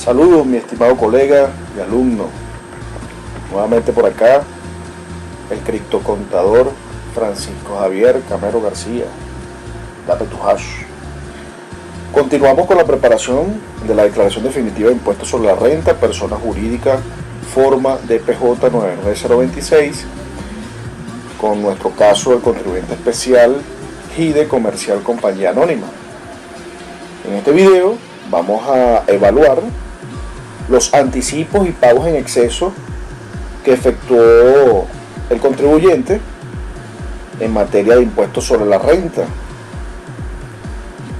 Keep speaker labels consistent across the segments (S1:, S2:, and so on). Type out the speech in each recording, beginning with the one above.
S1: Saludos, mi estimado colega y alumno. Nuevamente por acá, el criptocontador Francisco Javier Camero García. Dame tu hash. Continuamos con la preparación de la declaración definitiva de impuestos sobre la renta, persona jurídica, forma DPJ 99026, con nuestro caso del contribuyente especial GIDE Comercial Compañía Anónima. En este video vamos a evaluar los anticipos y pagos en exceso que efectuó el contribuyente en materia de impuestos sobre la renta.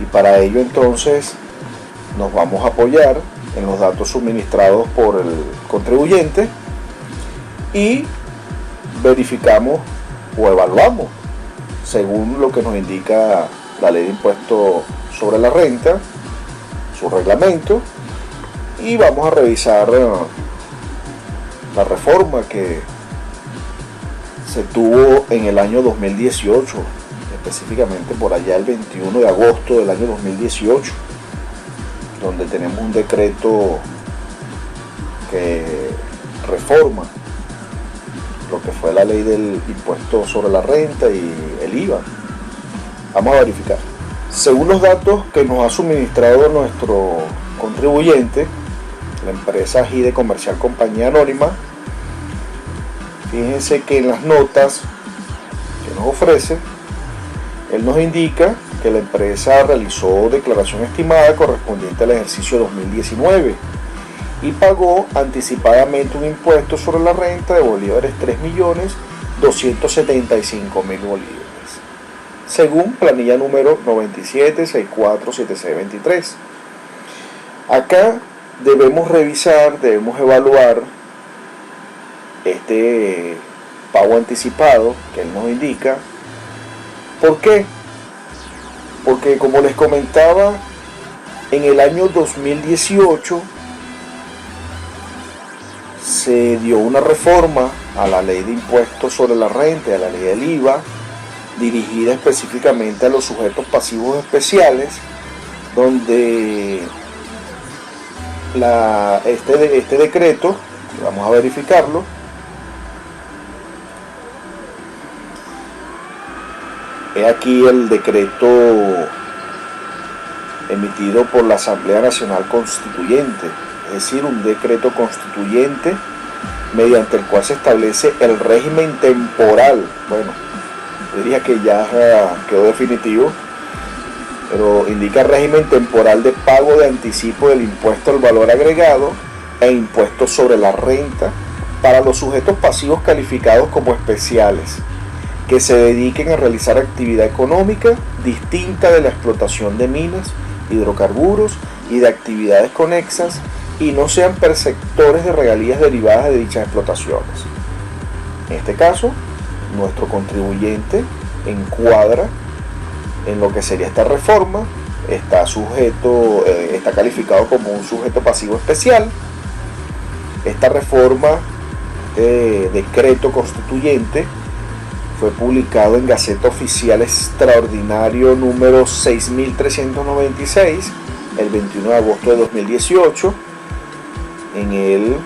S1: Y para ello entonces nos vamos a apoyar en los datos suministrados por el contribuyente y verificamos o evaluamos según lo que nos indica la ley de impuestos sobre la renta, su reglamento, y vamos a revisar la reforma que se tuvo en el año 2018, específicamente por allá el 21 de agosto del año 2018, donde tenemos un decreto que reforma lo que fue la ley del impuesto sobre la renta y el IVA. Vamos a verificar. Según los datos que nos ha suministrado nuestro contribuyente, la empresa GIDE Comercial Compañía Anónima, fíjense que en las notas que nos ofrece, él nos indica que la empresa realizó declaración estimada correspondiente al ejercicio 2019 y pagó anticipadamente un impuesto sobre la renta de bolívares 3.275.000 bolívares, según planilla número 97647623. Acá debemos revisar, debemos evaluar este pago anticipado que él nos indica. ¿Por qué? Porque, como les comentaba, en el año 2018 se dio una reforma a la ley de impuestos sobre la renta y a la ley del IVA, dirigida específicamente a los sujetos pasivos especiales, donde este decreto, vamos a verificarlo, es aquí el decreto emitido por la Asamblea Nacional Constituyente, es decir, un decreto constituyente mediante el cual se establece el régimen temporal. Bueno, diría que ya quedó definitivo, pero indica régimen temporal de pago de anticipo del impuesto al valor agregado e impuestos sobre la renta para los sujetos pasivos calificados como especiales que se dediquen a realizar actividad económica distinta de la explotación de minas, hidrocarburos y de actividades conexas y no sean perceptores de regalías derivadas de dichas explotaciones. En este caso, nuestro contribuyente encuadra en lo que sería esta reforma, está calificado como un sujeto pasivo especial. Esta reforma, decreto constituyente, fue publicado en Gaceta Oficial Extraordinario número 6396 el 21 de agosto de 2018. En él,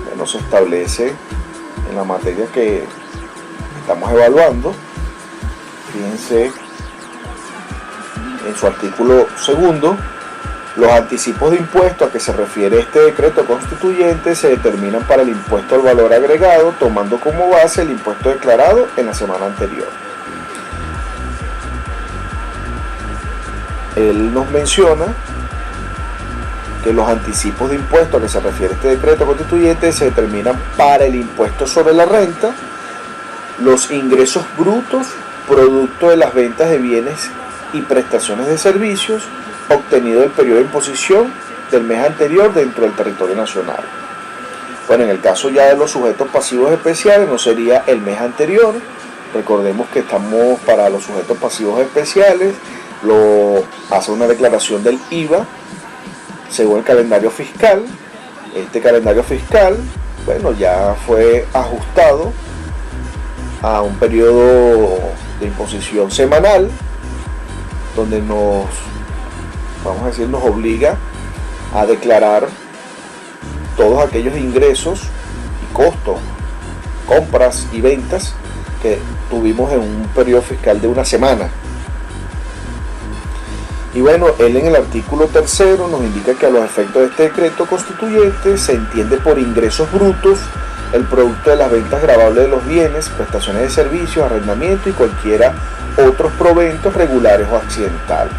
S1: bueno, se establece en la materia que estamos evaluando, fíjense en su artículo segundo, los anticipos de impuestos a que se refiere este decreto constituyente se determinan para el impuesto al valor agregado, tomando como base el impuesto declarado en la semana anterior. Él nos menciona que los anticipos de impuestos a que se refiere este decreto constituyente se determinan para el impuesto sobre la renta, los ingresos brutos producto de las ventas de bienes y prestaciones de servicios obtenido del periodo de imposición del mes anterior dentro del territorio nacional. Bueno, en el caso ya de los sujetos pasivos especiales no sería el mes anterior. Recordemos que estamos para los sujetos pasivos especiales, lo hace una declaración del IVA según el calendario fiscal. Este calendario fiscal, bueno, ya fue ajustado a un periodo de imposición semanal, donde nos obliga a declarar todos aquellos ingresos y costos, compras y ventas que tuvimos en un periodo fiscal de una semana. Y bueno, él en el artículo 3 nos indica que a los efectos de este decreto constituyente se entiende por ingresos brutos el producto de las ventas gravables de los bienes, prestaciones de servicios, arrendamiento y cualquiera otros proventos regulares o accidentales.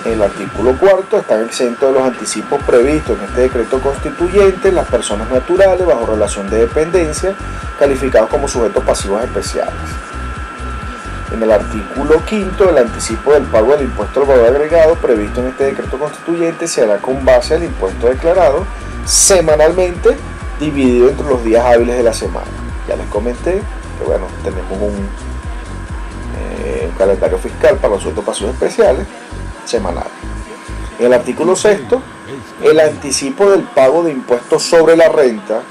S1: En el artículo 4 están exentos de los anticipos previstos en este decreto constituyente las personas naturales bajo relación de dependencia, calificados como sujetos pasivos especiales. En el artículo 5, el anticipo del pago del impuesto al valor agregado previsto en este decreto constituyente se hará con base al impuesto declarado semanalmente, dividido entre los días hábiles de la semana. Ya les comenté que bueno, tenemos un calendario fiscal para los sujetos pasivos especiales semanal. En el artículo 6, el anticipo del pago de impuestos sobre la renta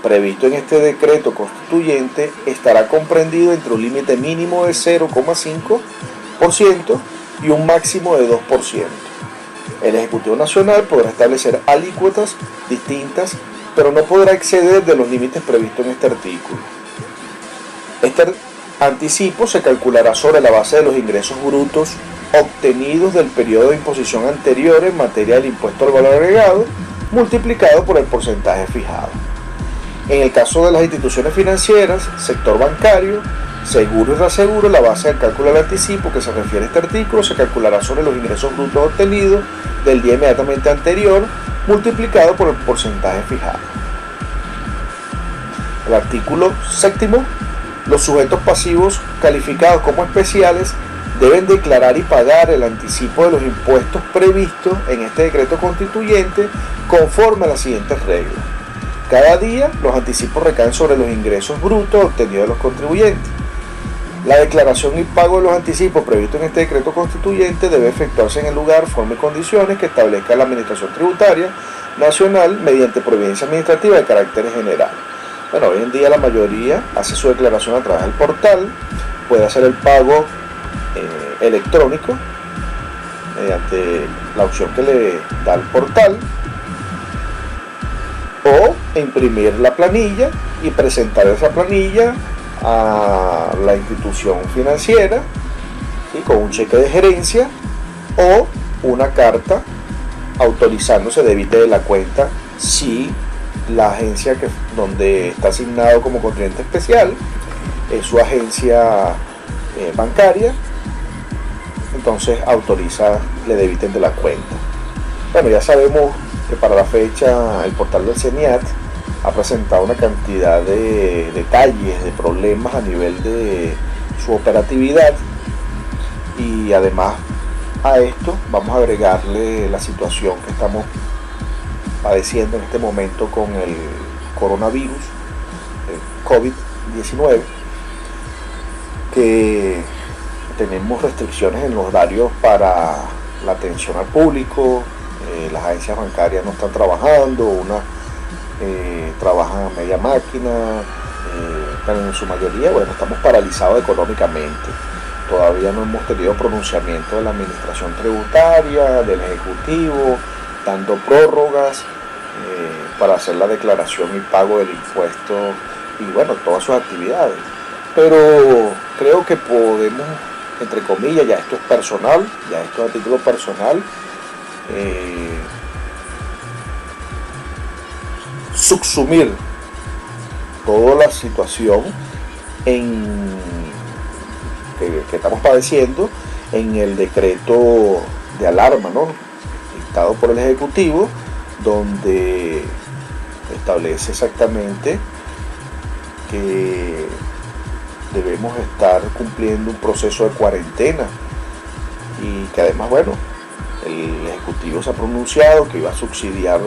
S1: previsto en este decreto constituyente estará comprendido entre un límite mínimo de 0,5% y un máximo de 2%. El Ejecutivo Nacional podrá establecer alícuotas distintas, pero no podrá exceder de los límites previstos en este artículo. Este anticipo se calculará sobre la base de los ingresos brutos obtenidos del periodo de imposición anterior en materia del impuesto al valor agregado, multiplicado por el porcentaje fijado. En el caso de las instituciones financieras, sector bancario, seguro y reaseguro, la base del cálculo del anticipo que se refiere a este artículo se calculará sobre los ingresos brutos obtenidos del día inmediatamente anterior, multiplicado por el porcentaje fijado. El artículo 7, los sujetos pasivos calificados como especiales deben declarar y pagar el anticipo de los impuestos previstos en este decreto constituyente conforme a las siguientes reglas. Cada día los anticipos recaen sobre los ingresos brutos obtenidos de los contribuyentes. La declaración y pago de los anticipos previstos en este decreto constituyente debe efectuarse en el lugar, forma y condiciones que establezca la Administración Tributaria Nacional mediante providencia administrativa de carácter general. Bueno, hoy en día la mayoría hace su declaración a través del portal, puede hacer el pago electrónico mediante la opción que le da el portal, o imprimir la planilla y presentar esa planilla a la institución financiera, ¿sí?, con un cheque de gerencia o una carta autorizándose debite de la cuenta si la agencia donde está asignado como contribuyente especial es su agencia bancaria, entonces autoriza le debiten de la cuenta. Bueno, ya sabemos que para la fecha el portal del CENIAT ha presentado una cantidad de detalles, de problemas a nivel de su operatividad, y además a esto vamos a agregarle la situación que estamos padeciendo en este momento con el coronavirus, el COVID-19, que tenemos restricciones en los horarios para la atención al público. Las agencias bancarias no están trabajando, unas trabajan a media máquina, pero en su mayoría, bueno, estamos paralizados económicamente. Todavía no hemos tenido pronunciamiento de la Administración Tributaria, del Ejecutivo, dando prórrogas para hacer la declaración y pago del impuesto y bueno, todas sus actividades. Pero creo que podemos, entre comillas, ya esto es personal, ya esto es a título personal, subsumir toda la situación que estamos padeciendo en el decreto de alarma, ¿no?, dictado por el Ejecutivo, donde establece exactamente que debemos estar cumpliendo un proceso de cuarentena y que además, bueno, el Ejecutivo se ha pronunciado que iba a subsidiar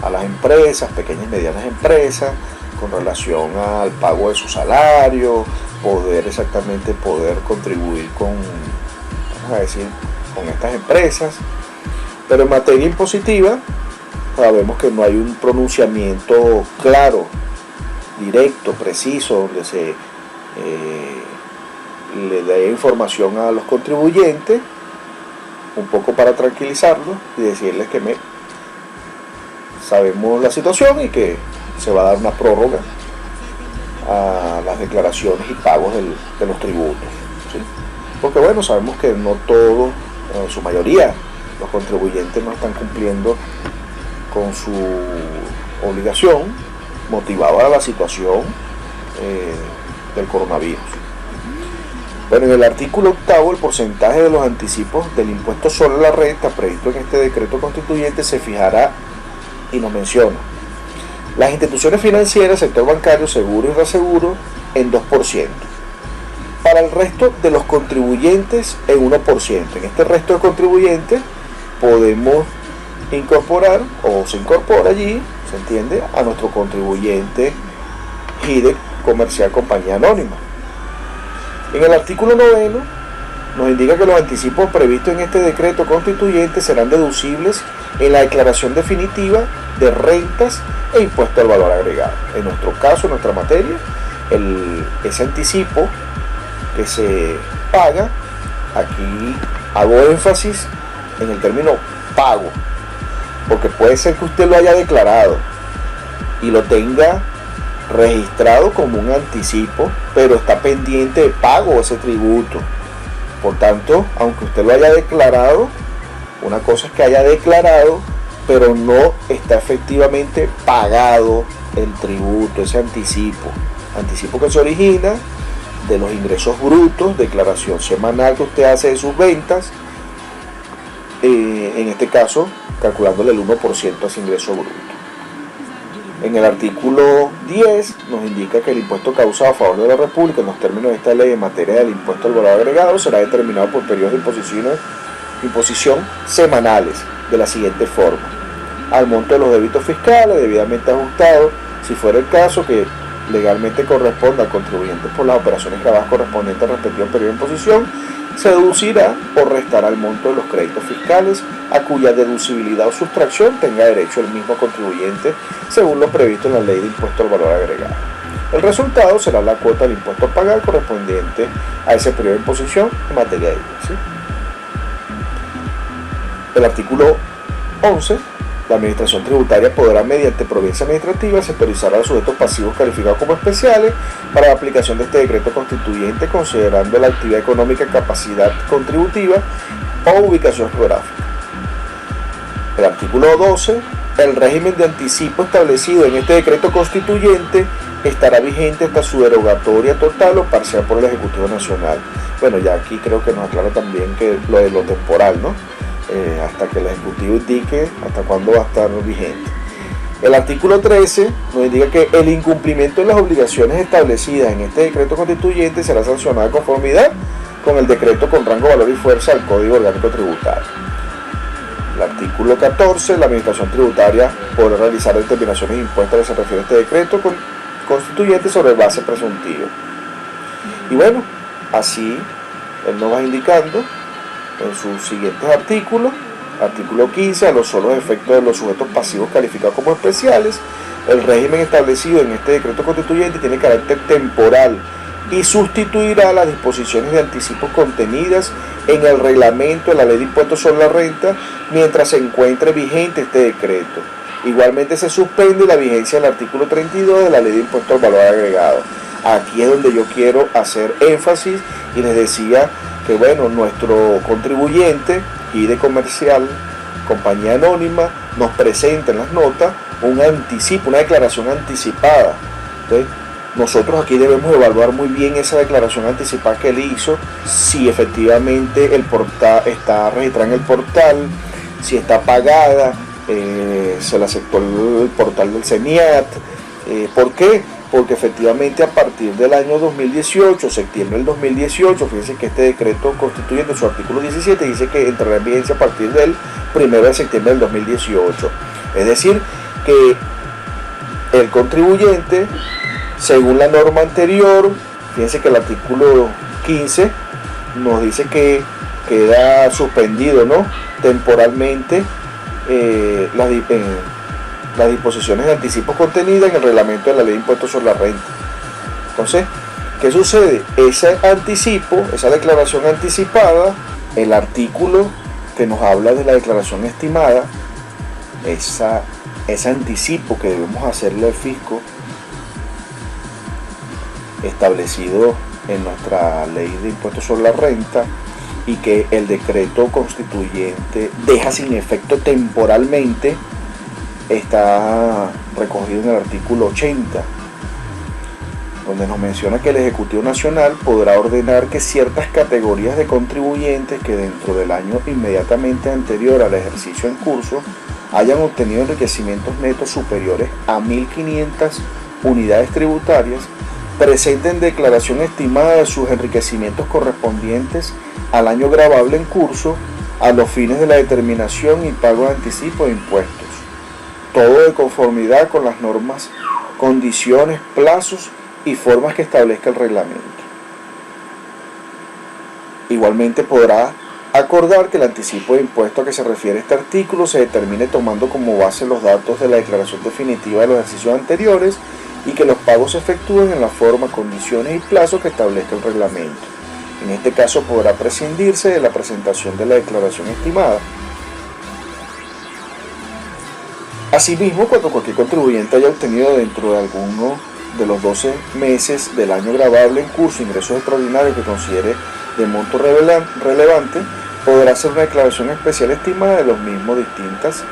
S1: a las empresas, pequeñas y medianas empresas, con relación al pago de su salario, poder contribuir con estas empresas. Pero en materia impositiva sabemos que no hay un pronunciamiento claro, directo, preciso, donde se le dé información a los contribuyentes un poco para tranquilizarlos y decirles que sabemos la situación y que se va a dar una prórroga a las declaraciones y pagos de los tributos, ¿sí? Porque bueno, sabemos que no todos, en su mayoría, los contribuyentes no están cumpliendo con su obligación motivada a la situación del coronavirus. Bueno, en el artículo 8, el porcentaje de los anticipos del impuesto sobre la renta previsto en este decreto constituyente se fijará, y nos menciona, las instituciones financieras, sector bancario, seguro y reaseguro en 2%. Para el resto de los contribuyentes en 1%. En este resto de contribuyentes podemos incorporar, o se incorpora allí, se entiende, a nuestro contribuyente GIDE comercial compañía anónima. En el artículo 9 nos indica que los anticipos previstos en este decreto constituyente serán deducibles en la declaración definitiva de rentas e impuesto al valor agregado. En nuestro caso, en nuestra materia, ese anticipo que se paga, aquí hago énfasis en el término pago, porque puede ser que usted lo haya declarado y lo tenga registrado como un anticipo, pero está pendiente de pago ese tributo. Por tanto, aunque usted lo haya declarado, una cosa es que haya declarado, pero no está efectivamente pagado el tributo, ese anticipo que se origina de los ingresos brutos, declaración semanal que usted hace de sus ventas, en este caso calculándole el 1% a ese ingreso bruto. En el artículo 10 nos indica que el impuesto causado a favor de la República en los términos de esta ley en materia del impuesto al valor agregado será determinado por periodos de imposición semanales de la siguiente forma: al monto de los débitos fiscales debidamente ajustados, si fuera el caso que legalmente corresponda al contribuyente por las operaciones grabadas correspondientes al respectivo periodo de imposición, se deducirá o restará el monto de los créditos fiscales a cuya deducibilidad o sustracción tenga derecho el mismo contribuyente según lo previsto en la ley de impuesto al valor agregado. El resultado será la cuota del impuesto a pagar correspondiente a ese periodo de imposición en materia de IVA, ¿sí? El artículo 11. La Administración Tributaria podrá, mediante providencia administrativa, sectorizar a los sujetos pasivos calificados como especiales para la aplicación de este decreto constituyente, considerando la actividad económica, capacidad contributiva o ubicación geográfica. El artículo 12. El régimen de anticipo establecido en este decreto constituyente estará vigente hasta su derogatoria total o parcial por el Ejecutivo Nacional. Bueno, ya aquí creo que nos aclara también que lo de lo temporal, ¿no? Hasta que el Ejecutivo indique hasta cuándo va a estar vigente. El artículo 13 nos indica que el incumplimiento de las obligaciones establecidas en este decreto constituyente será sancionado de conformidad con el decreto con rango, valor y fuerza del Código Orgánico Tributario. El artículo 14, la Administración Tributaria podrá realizar determinaciones de impuestos que se refiere a este decreto constituyente sobre base presuntiva. Y bueno, así él nos va indicando en sus siguientes artículos. Artículo 15, a los solos efectos de los sujetos pasivos calificados como especiales, el régimen establecido en este decreto constituyente tiene carácter temporal y sustituirá las disposiciones de anticipos contenidas en el reglamento de la Ley de Impuestos sobre la Renta mientras se encuentre vigente este decreto. Igualmente se suspende la vigencia del artículo 32 de la Ley de Impuestos al Valor Agregado. Aquí es donde yo quiero hacer énfasis y les decía que bueno, nuestro contribuyente GIDE comercial, compañía anónima, nos presenta en las notas un anticipo, una declaración anticipada. Entonces, nosotros aquí debemos evaluar muy bien esa declaración anticipada que él hizo, si efectivamente el portal está registrada en el portal, si está pagada, se le aceptó el portal del CENIAT. ¿Por qué? Porque efectivamente a partir del año 2018, septiembre del 2018, fíjense que este decreto constituyente en su artículo 17 dice que entrará en vigencia a partir del 1 de septiembre del 2018. Es decir, que el contribuyente, según la norma anterior, fíjense que el artículo 15 nos dice que queda suspendido, ¿no?, temporalmente las disposiciones de anticipos contenidas en el reglamento de la Ley de Impuestos sobre la Renta. Entonces, ¿qué sucede? Ese anticipo, esa declaración anticipada, el artículo que nos habla de la declaración estimada, ese anticipo que debemos hacerle al fisco establecido en nuestra ley de impuestos sobre la renta y que el decreto constituyente deja sin efecto temporalmente, está recogido en el artículo 80, donde nos menciona que el Ejecutivo Nacional podrá ordenar que ciertas categorías de contribuyentes que dentro del año inmediatamente anterior al ejercicio en curso hayan obtenido enriquecimientos netos superiores a 1.500 unidades tributarias, presenten declaración estimada de sus enriquecimientos correspondientes al año gravable en curso a los fines de la determinación y pago de anticipo de impuestos, todo de conformidad con las normas, condiciones, plazos y formas que establezca el reglamento. Igualmente podrá acordar que el anticipo de impuesto a que se refiere este artículo se determine tomando como base los datos de la declaración definitiva de los ejercicios anteriores y que los pagos se efectúen en la forma, condiciones y plazos que establezca el reglamento. En este caso podrá prescindirse de la presentación de la declaración estimada. Asimismo, cuando cualquier contribuyente haya obtenido dentro de alguno de los 12 meses del año gravable en curso ingresos extraordinarios que considere de monto relevante, podrá hacer una declaración especial estimada de los mismos distintas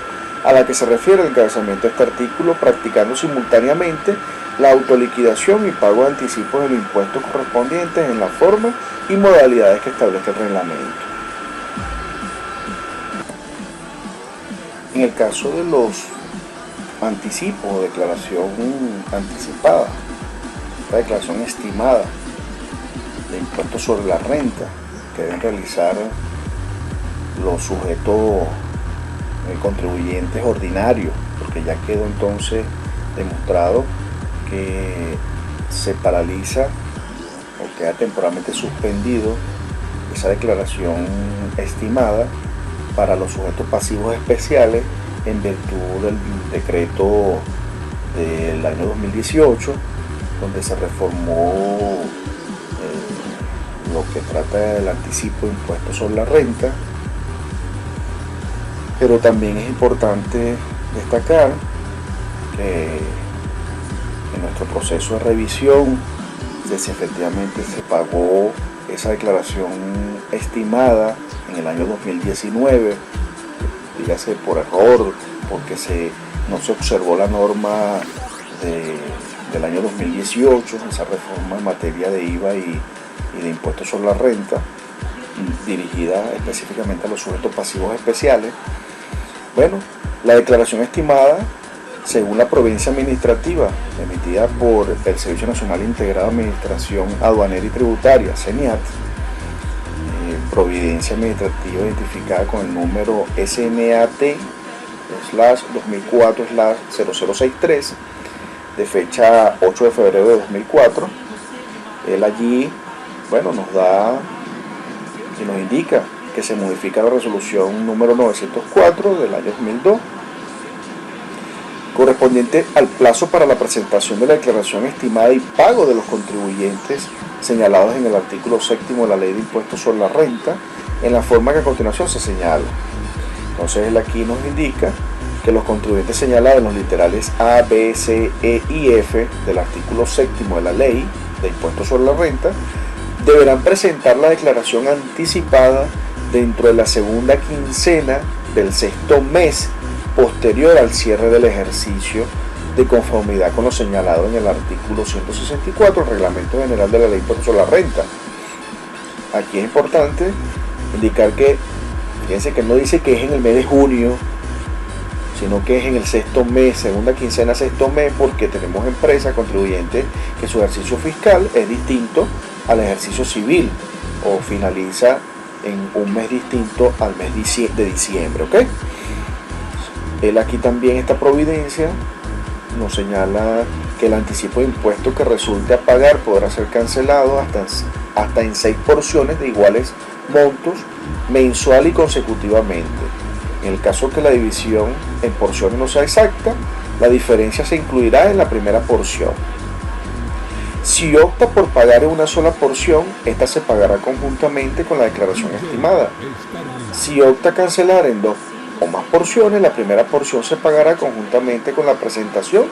S1: a la que se refiere el encabezamiento de este artículo, practicando simultáneamente la autoliquidación y pago de anticipos de los impuestos correspondientes en la forma y modalidades que establezca el reglamento. En el caso de los anticipos o declaración anticipada, la declaración estimada de impuestos sobre la renta que deben realizar los sujetos contribuyentes ordinarios, porque ya quedó entonces demostrado que se paraliza o queda temporalmente suspendido esa declaración estimada para los sujetos pasivos especiales en virtud del decreto del año 2018, donde se reformó lo que trata del anticipo de impuestos sobre la renta. Pero también es importante destacar que en nuestro proceso de revisión, si efectivamente se pagó esa declaración estimada en el año 2019, dígase por error, porque no se observó la norma del año 2018, esa reforma en materia de IVA y de impuestos sobre la renta, dirigida específicamente a los sujetos pasivos especiales. Bueno, la declaración estimada, según la providencia administrativa emitida por el Servicio Nacional Integrado de Administración Aduanera y Tributaria, CENIAT, providencia administrativa identificada con el número SNAT/2004/0063, de fecha 8 de febrero de 2004, él allí, nos da y nos indica que se modifica la resolución número 904 del año 2002, correspondiente al plazo para la presentación de la declaración estimada y pago de los contribuyentes señalados en el artículo 7 de la Ley de Impuestos sobre la Renta, en la forma que a continuación se señala. Entonces él aquí nos indica que los contribuyentes señalados en los literales A, B, C, E y F del artículo 7 de la Ley de Impuestos sobre la Renta deberán presentar la declaración anticipada dentro de la segunda quincena del sexto mes posterior al cierre del ejercicio, de conformidad con lo señalado en el artículo 164 del Reglamento General de la Ley de Impuestos sobre la Renta. Aquí es importante indicar que, fíjense que no dice que es en el mes de junio, sino que es en el sexto mes, segunda quincena, sexto mes, porque tenemos empresas, contribuyentes, que su ejercicio fiscal es distinto al ejercicio civil o finaliza en un mes distinto al mes de diciembre, ¿ok? Él aquí también, esta providencia nos señala que el anticipo de impuestos que resulte a pagar podrá ser cancelado hasta en 6 porciones de iguales montos, mensual y consecutivamente. En el caso que la división en porciones no sea exacta, la diferencia se incluirá en la primera porción. Si opta por pagar en una sola porción, esta se pagará conjuntamente con la declaración estimada. Si opta cancelar en 2 o más porciones, la primera porción se pagará conjuntamente con la presentación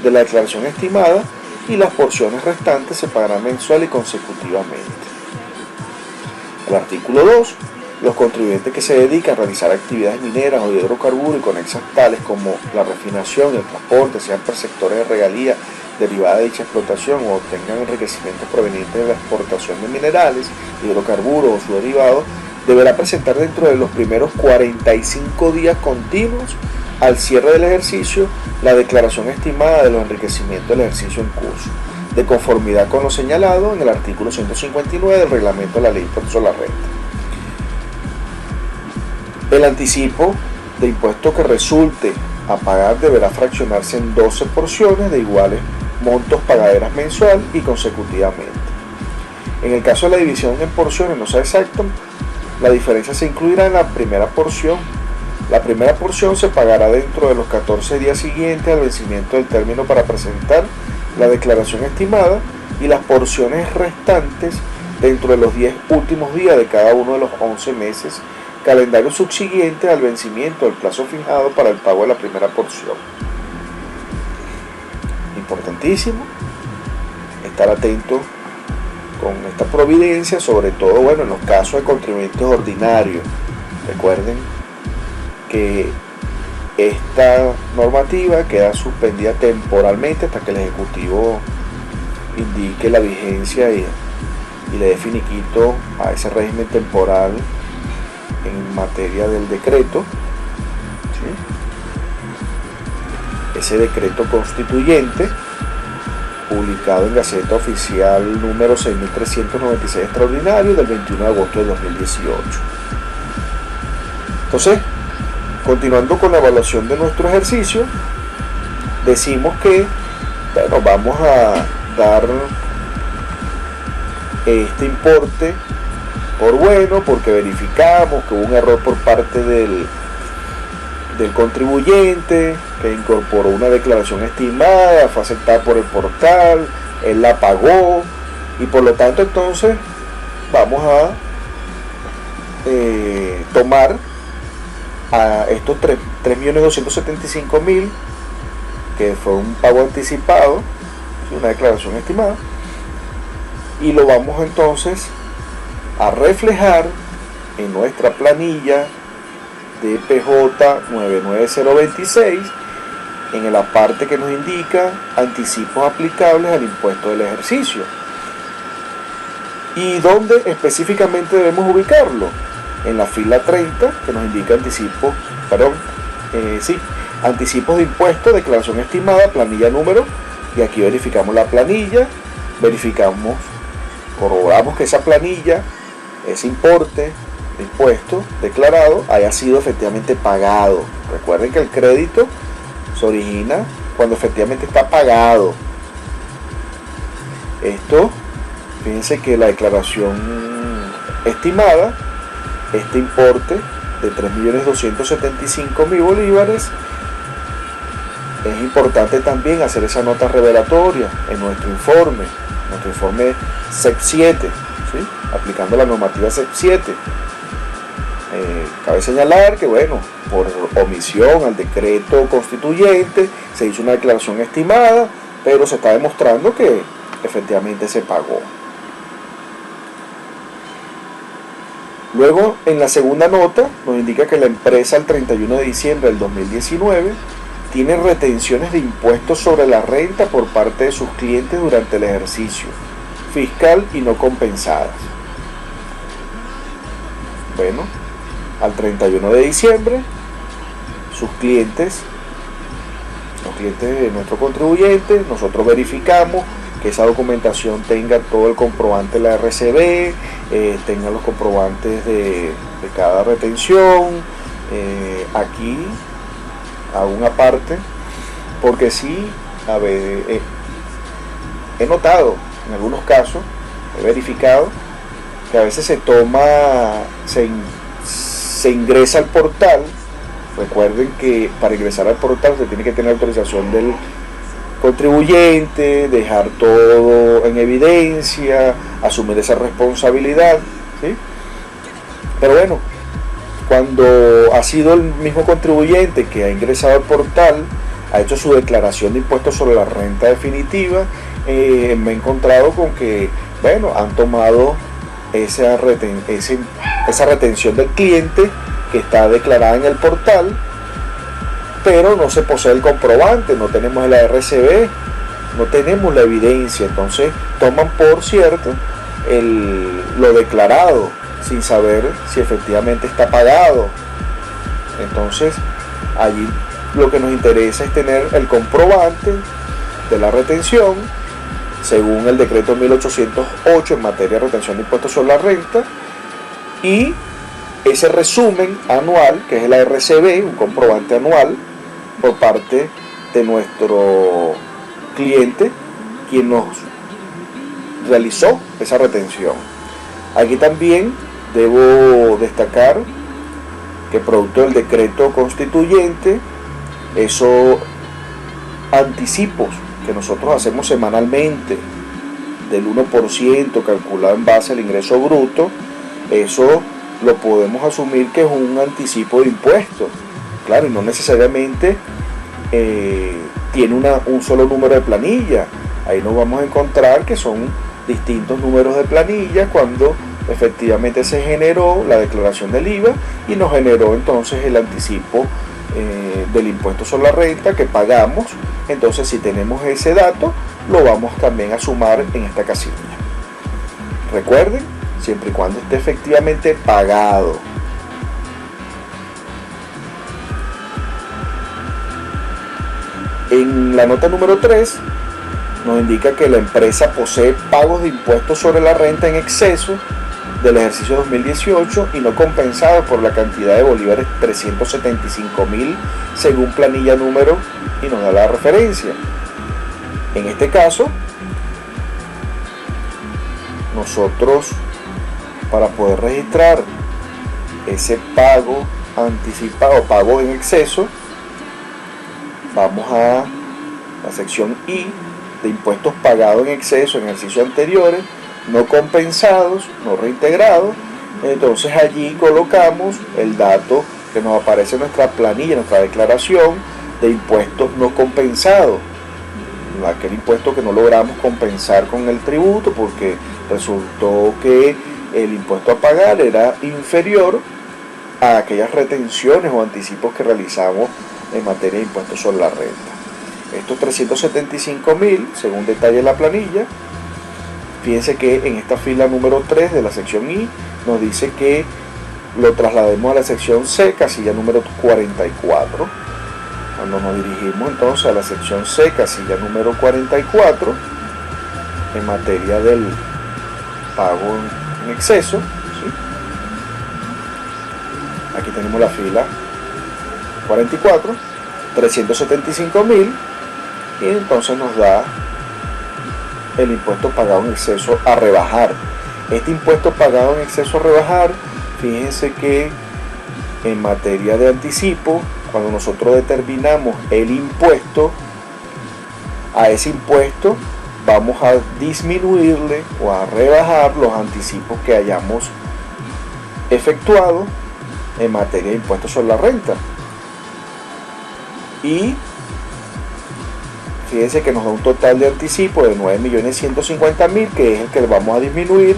S1: de la declaración estimada y las porciones restantes se pagarán mensual y consecutivamente. El artículo 2. Los contribuyentes que se dedican a realizar actividades mineras o de hidrocarburos y conexas tales como la refinación y el transporte, sean perceptores de regalías derivadas de dicha explotación o obtengan enriquecimientos provenientes de la exportación de minerales, hidrocarburos o sus derivados, deberá presentar dentro de los primeros 45 días continuos al cierre del ejercicio la declaración estimada de los enriquecimientos del ejercicio en curso, de conformidad con lo señalado en el artículo 159 del reglamento de la Ley de Impuestos a la Renta. El anticipo de impuesto que resulte a pagar deberá fraccionarse en 12 porciones de iguales montos pagaderas mensual y consecutivamente. En el caso de la división en porciones no sea exacto, la diferencia se incluirá en la primera porción. La primera porción se pagará dentro de los 14 días siguientes al vencimiento del término para presentar la declaración estimada y las porciones restantes dentro de los 10 últimos días de cada uno de los 11 meses calendario subsiguiente al vencimiento del plazo fijado para el pago de la primera porción. Importantísimo estar atento con esta providencia, sobre todo en los casos de contribuyentes ordinarios. Recuerden que esta normativa queda suspendida temporalmente hasta que el Ejecutivo indique la vigencia y le dé finiquito a ese régimen temporal en materia del decreto, ¿sí? Ese decreto constituyente publicado en Gaceta Oficial número 6396 extraordinario del 21 de agosto de 2018. Entonces, continuando con la evaluación de nuestro ejercicio, decimos que, bueno, vamos a dar este importe por bueno, porque verificamos que hubo un error por parte del contribuyente, que incorporó una declaración estimada, fue aceptada por el portal, él la pagó, y por lo tanto entonces vamos a tomar a estos 3.275.000, que fue un pago anticipado, una declaración estimada, y lo vamos entonces a reflejar en nuestra planilla de PJ 99026 en la parte que nos indica anticipos aplicables al impuesto del ejercicio. ¿Y dónde específicamente debemos ubicarlo? En la fila 30, que nos indica anticipos de impuesto, declaración estimada, planilla número, y aquí verificamos la planilla, corroboramos que esa planilla, ese importe de impuesto declarado haya sido efectivamente pagado. Recuerden que el crédito se origina cuando efectivamente está pagado. Esto, fíjense que la declaración estimada, este importe de 3.275.000 bolívares, es importante también hacer esa nota revelatoria en nuestro informe CEP 7, ¿sí? Aplicando la normativa CEP 7. Cabe señalar que, bueno, por omisión al decreto constituyente se hizo una declaración estimada, pero se está demostrando que efectivamente se pagó. Luego, en la segunda nota, nos indica que la empresa al 31 de diciembre del 2019 tiene retenciones de impuestos sobre la renta por parte de sus clientes durante el ejercicio fiscal y no compensadas. Bueno, al 31 de diciembre, sus clientes, los clientes de nuestro contribuyente, nosotros verificamos que esa documentación tenga todo el comprobante de la RCB, tenga los comprobantes de cada retención. Aquí hago una parte, porque sí, he notado en algunos casos, he verificado que a veces se ingresa al portal. Recuerden que para ingresar al portal se tiene que tener autorización del contribuyente, dejar todo en evidencia, asumir esa responsabilidad, ¿sí? Pero bueno, Cuando ha sido el mismo contribuyente que ha ingresado al portal, ha hecho su declaración de impuestos sobre la renta definitiva, me he encontrado con que, bueno, han tomado esa retención del cliente que está declarada en el portal, pero no se posee el comprobante, no tenemos el ARCB, no tenemos la evidencia. Entonces toman por cierto lo declarado sin saber si efectivamente está pagado. Entonces allí lo que nos interesa es tener el comprobante de la retención según el decreto 1808 en materia de retención de impuestos sobre la renta, y ese resumen anual, que es el ARCB, un comprobante anual por parte de nuestro cliente, quien nos realizó esa retención. Aquí también debo destacar que producto del decreto constituyente, esos anticipos que nosotros hacemos semanalmente del 1% calculado en base al ingreso bruto, eso lo podemos asumir que es un anticipo de impuestos. Claro, y no necesariamente tiene un solo número de planilla. Ahí nos vamos a encontrar que son distintos números de planilla cuando efectivamente se generó la declaración del IVA y nos generó entonces el anticipo del impuesto sobre la renta que pagamos. Entonces, si tenemos ese dato, lo vamos también a sumar en esta casilla. Recuerden, siempre y cuando esté efectivamente pagado. En la nota número 3 nos indica que la empresa posee pagos de impuestos sobre la renta en exceso del ejercicio 2018 y no compensados por la cantidad de bolívares 375.000 según planilla número, y nos da la referencia. En este caso, nosotros, para poder registrar ese pago anticipado, pago en exceso, vamos a la sección I de impuestos pagados en exceso en ejercicios anteriores, no compensados, no reintegrados. Entonces allí colocamos el dato que nos aparece en nuestra planilla, en nuestra declaración de impuestos no compensados, aquel impuesto que no logramos compensar con el tributo porque resultó que el impuesto a pagar era inferior a aquellas retenciones o anticipos que realizamos en materia de impuestos sobre la renta. Estos 375.000, según detalle la planilla, fíjense que en esta fila número 3 de la sección I nos dice que lo traslademos a la sección C, casilla número 44. Cuando nos dirigimos entonces a la sección C, casilla número 44, en materia del pago en exceso, ¿sí? Aquí tenemos la fila 44, 375.000, y entonces nos da el impuesto pagado en exceso a rebajar. Este impuesto pagado en exceso a rebajar, fíjense que en materia de anticipo, cuando nosotros determinamos el impuesto, a ese impuesto vamos a disminuirle o a rebajar los anticipos que hayamos efectuado en materia de impuestos sobre la renta. Y fíjense que nos da un total de anticipo de 9.150.000, que es el que le vamos a disminuir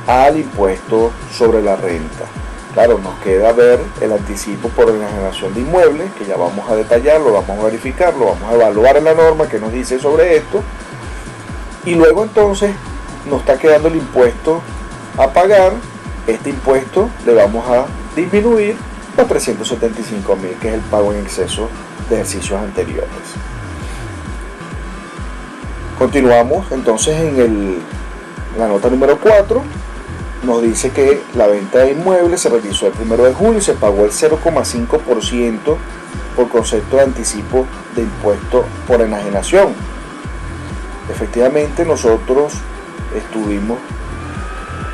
S1: al impuesto sobre la renta. Claro, nos queda ver el anticipo por enajenación de inmuebles, que ya vamos a detallar, lo vamos a verificar, lo vamos a evaluar en la norma que nos dice sobre esto. Y luego entonces nos está quedando el impuesto a pagar. Este impuesto le vamos a disminuir los 375.000, que es el pago en exceso de ejercicios anteriores. Continuamos entonces en la nota número 4. Nos dice que la venta de inmuebles se realizó el 1 de julio y se pagó el 0,5% por concepto de anticipo de impuesto por enajenación. Efectivamente, nosotros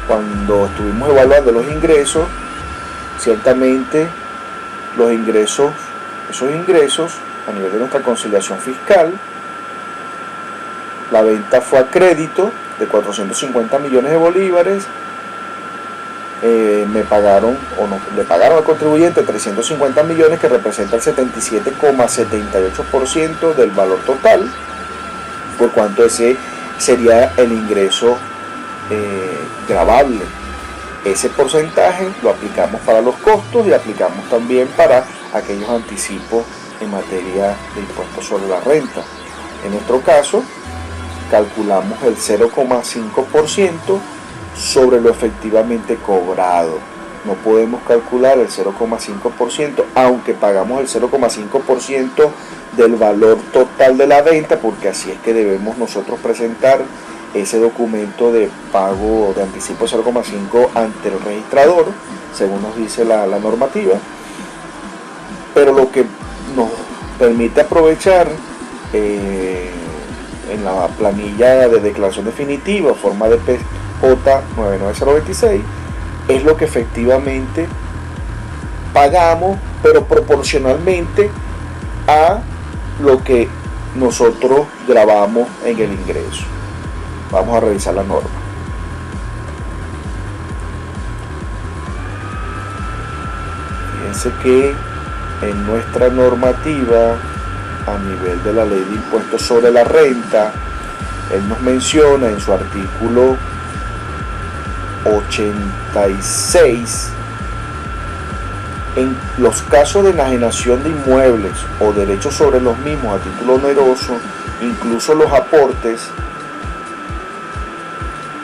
S1: cuando estuvimos evaluando los ingresos, ciertamente esos ingresos a nivel de nuestra conciliación fiscal, la venta fue a crédito de 450 millones de bolívares, me pagaron o no, le pagaron al contribuyente 350 millones, que representa el 77,78% del valor total, por cuanto ese sería el ingreso gravable. Ese porcentaje lo aplicamos para los costos y aplicamos también para aquellos anticipos en materia de impuestos sobre la renta. En nuestro caso, calculamos el 0,5% sobre lo efectivamente cobrado. No podemos calcular el 0,5%, aunque pagamos el 0,5% del valor total de la venta, porque así es que debemos nosotros presentar ese documento de pago de anticipo 0,5 ante el registrador, según nos dice la normativa. Pero lo que nos permite aprovechar en la planilla de declaración definitiva, forma de J99026, es lo que efectivamente pagamos, pero proporcionalmente a lo que nosotros grabamos en el ingreso. Vamos a revisar la norma. Fíjense que en nuestra normativa, a nivel de la ley de impuestos sobre la renta, él nos menciona en su artículo 86, en los casos de enajenación de inmuebles o derechos sobre los mismos a título oneroso, incluso los aportes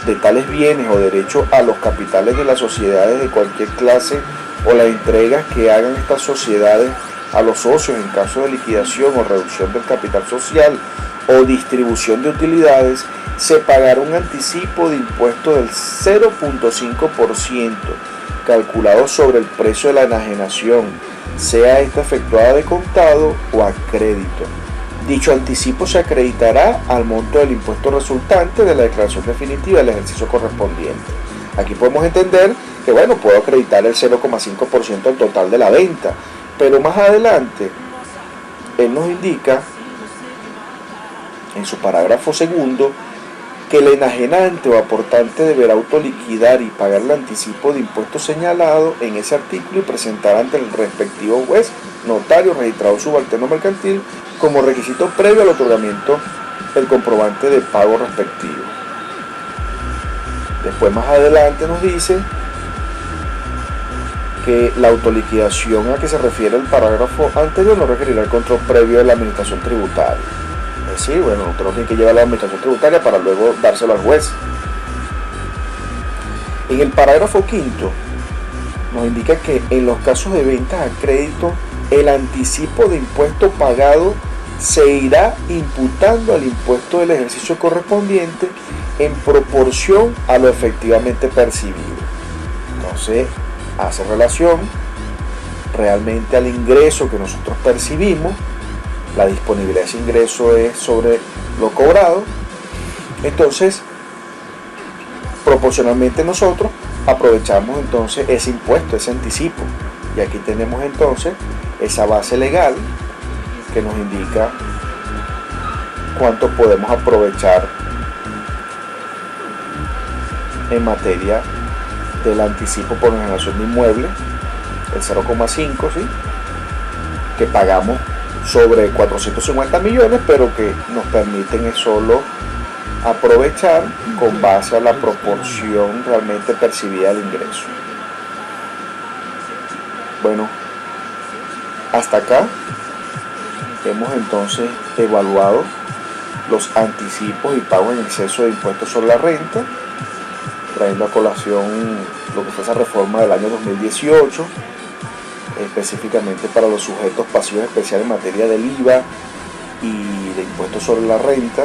S1: de tales bienes o derechos a los capitales de las sociedades de cualquier clase, o las entregas que hagan estas sociedades a los socios en caso de liquidación o reducción del capital social o distribución de utilidades, se pagará un anticipo de impuesto del 0,5% calculado sobre el precio de la enajenación, sea esta efectuada de contado o a crédito. Dicho anticipo se acreditará al monto del impuesto resultante de la declaración definitiva del ejercicio correspondiente. Aquí podemos entender que, bueno, puedo acreditar el 0,5% del total de la venta, pero más adelante él nos indica en su parágrafo segundo que el enajenante o aportante deberá autoliquidar y pagar el anticipo de impuestos señalado en ese artículo y presentar ante el respectivo juez, notario, registrador subalterno mercantil como requisito previo al otorgamiento del comprobante de pago respectivo. Después, más adelante, nos dice que la autoliquidación a que se refiere el parágrafo anterior no requerirá el control previo de la administración tributaria. Es decir, bueno, nosotros tenemos que llevar a la administración tributaria para luego dárselo al juez. En el parágrafo quinto nos indica que en los casos de ventas a crédito, el anticipo de impuesto pagado se irá imputando al impuesto del ejercicio correspondiente en proporción a lo efectivamente percibido. Entonces, hace relación realmente al ingreso que nosotros percibimos. La disponibilidad de ese ingreso es sobre lo cobrado. Entonces, proporcionalmente nosotros aprovechamos entonces ese impuesto, ese anticipo. Y aquí tenemos entonces esa base legal que nos indica cuánto podemos aprovechar en materia del anticipo por enajenación de inmueble, el 0,5, ¿sí?, que pagamos sobre 450 millones, pero que nos permiten es solo aprovechar con base a la proporción realmente percibida del ingreso. Bueno, hasta acá hemos entonces evaluado los anticipos y pagos en exceso de impuestos sobre la renta, trayendo a colación lo que fue esa reforma del año 2018, específicamente para los sujetos pasivos especiales en materia del IVA y de impuestos sobre la renta,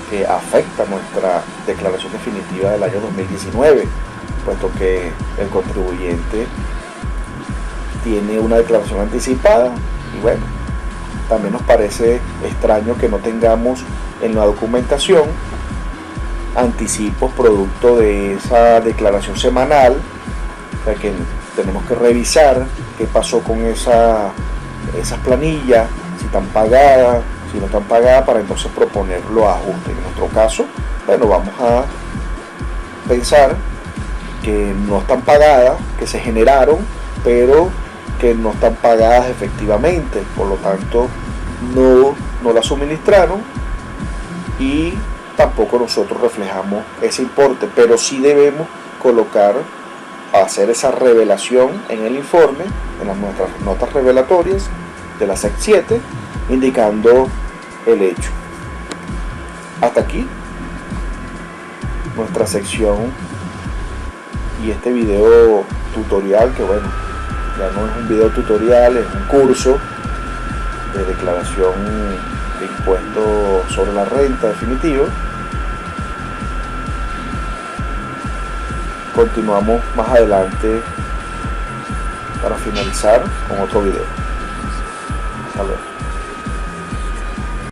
S1: que afecta nuestra declaración definitiva del año 2019, puesto que el contribuyente tiene una declaración anticipada. Y bueno, también nos parece extraño que no tengamos en la documentación anticipos producto de esa declaración semanal. O sea que tenemos que revisar qué pasó con esas planillas, si están pagadas, si no están pagadas, para entonces proponer los ajustes. En nuestro caso, bueno, vamos a pensar que no están pagadas, que se generaron, pero que no están pagadas efectivamente, por lo tanto no las suministraron y tampoco nosotros reflejamos ese importe, pero sí debemos hacer esa revelación en el informe, en nuestras notas revelatorias de la SEC 7, indicando el hecho. Hasta aquí nuestra sección y este video tutorial, que bueno, ya no es un video tutorial, es un curso de declaración de impuestos sobre la renta definitivo. Continuamos más adelante para finalizar con otro video. Hasta luego.